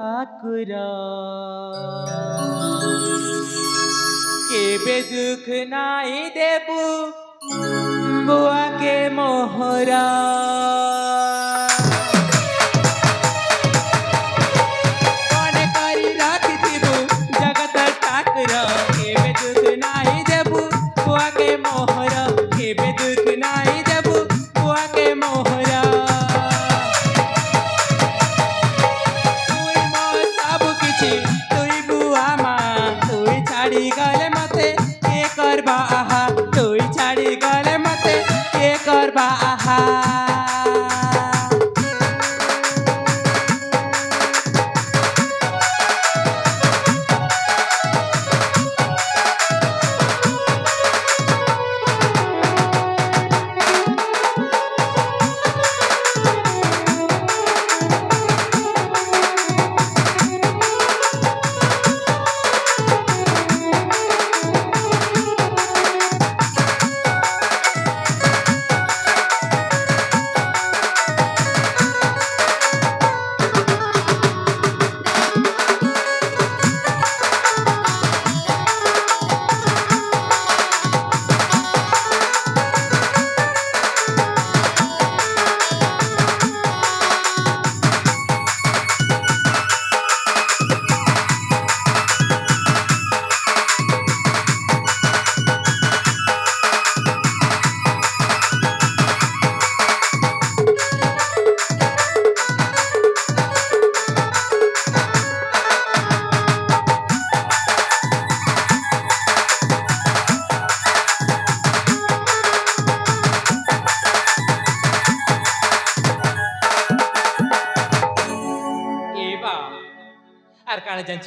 ठाकुर केबे दुख नाई देबू बुआ के मोहरा कौन करी रखिबू जगत ठाकुर केबे दुख नाई देबू बुआ के मोहरा केबे दुख नाई देबू बुआ के मोहरा गले मते के करबा आहा तुई छाड़ी गले मते के करबा आहा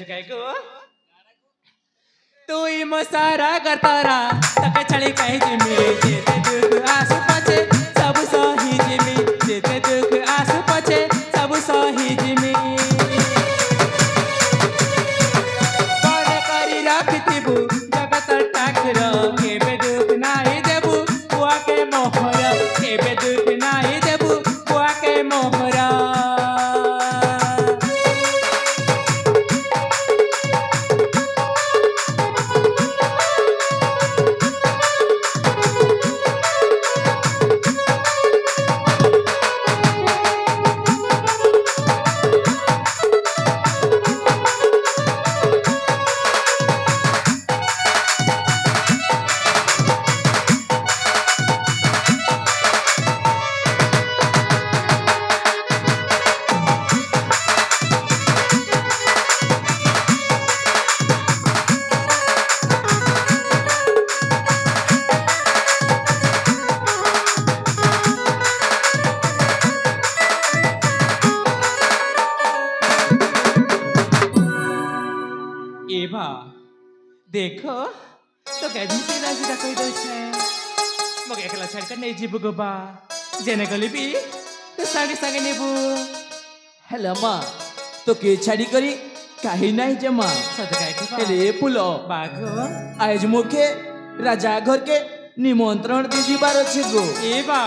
काय गो तू मसारा करतारा तक छड़ी कहीं जिमी जेते दुख आसु पछे सब सही जिमी जेते दुख आसु पछे सब सही जिमी कौन करी रखिबू जगत ठाकुर केबे दुख नाई देबू बुआ के मोहरा केबे दुख नाई देबू बुआ के मोहरा देखो तो कैदी सीधा सीधा कह दो छे मग एकला छाड़ कर नहीं जीबू गोबा जेने गली भी तो सागे सागे नेबू हेला मां तो के छाड़ी करी काहे नहीं जमा सद काय के हेले पुलो बागो आज मुखे राजा घर के निमंत्रण दी जीबार अछि गो ए बा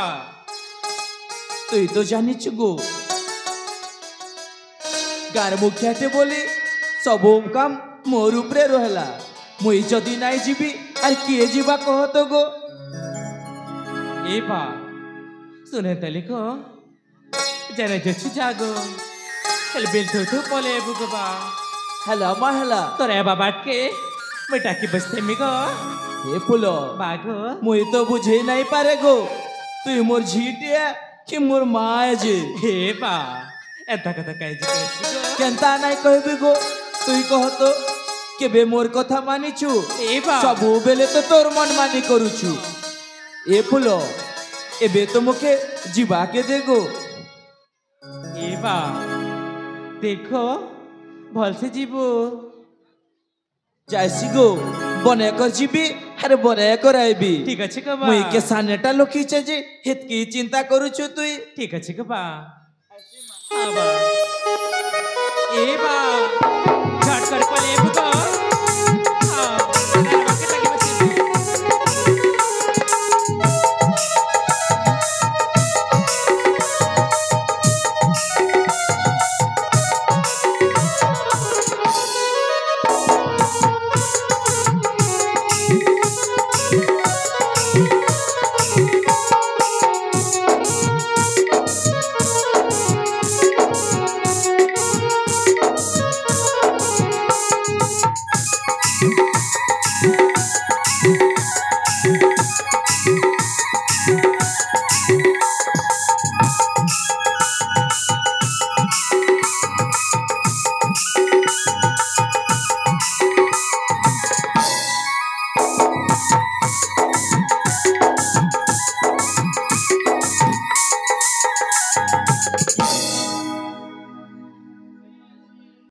तुई तो जानि छु गो गार मुखियाटे बोली सब काम मोर उपरे रहला मुई जदी नाई जीबी आर किए जीबा कह तो गो ए बा सुने तली को जने जछु जागो कल बिल तो पोले बुगबा हेला मा हेला तोरे बाबा के बेटा की बस्ते में गो हे पुलो बागो मुई तो बुझे नहीं पारे गो तुई मोर झीटिया कि मोर माय जे हे बा एता कथा काई जी गो केनता नहीं कहबी गो तुई कह तो केबे मोर कथा मानिछु ए बा सबु बेले तो तोर मन मानी करूछु ए फुलो एबे तो मुखे जीवा के देगो ए बा देखो भल से जीवो जाइसी गो बने कर जीबी अरे बने कर आइबी ठीक अछि कबा मुई के सानेटा लोकी छे जे हित की चिंता करूछु तुई ठीक अछि कबा हां बा ए बा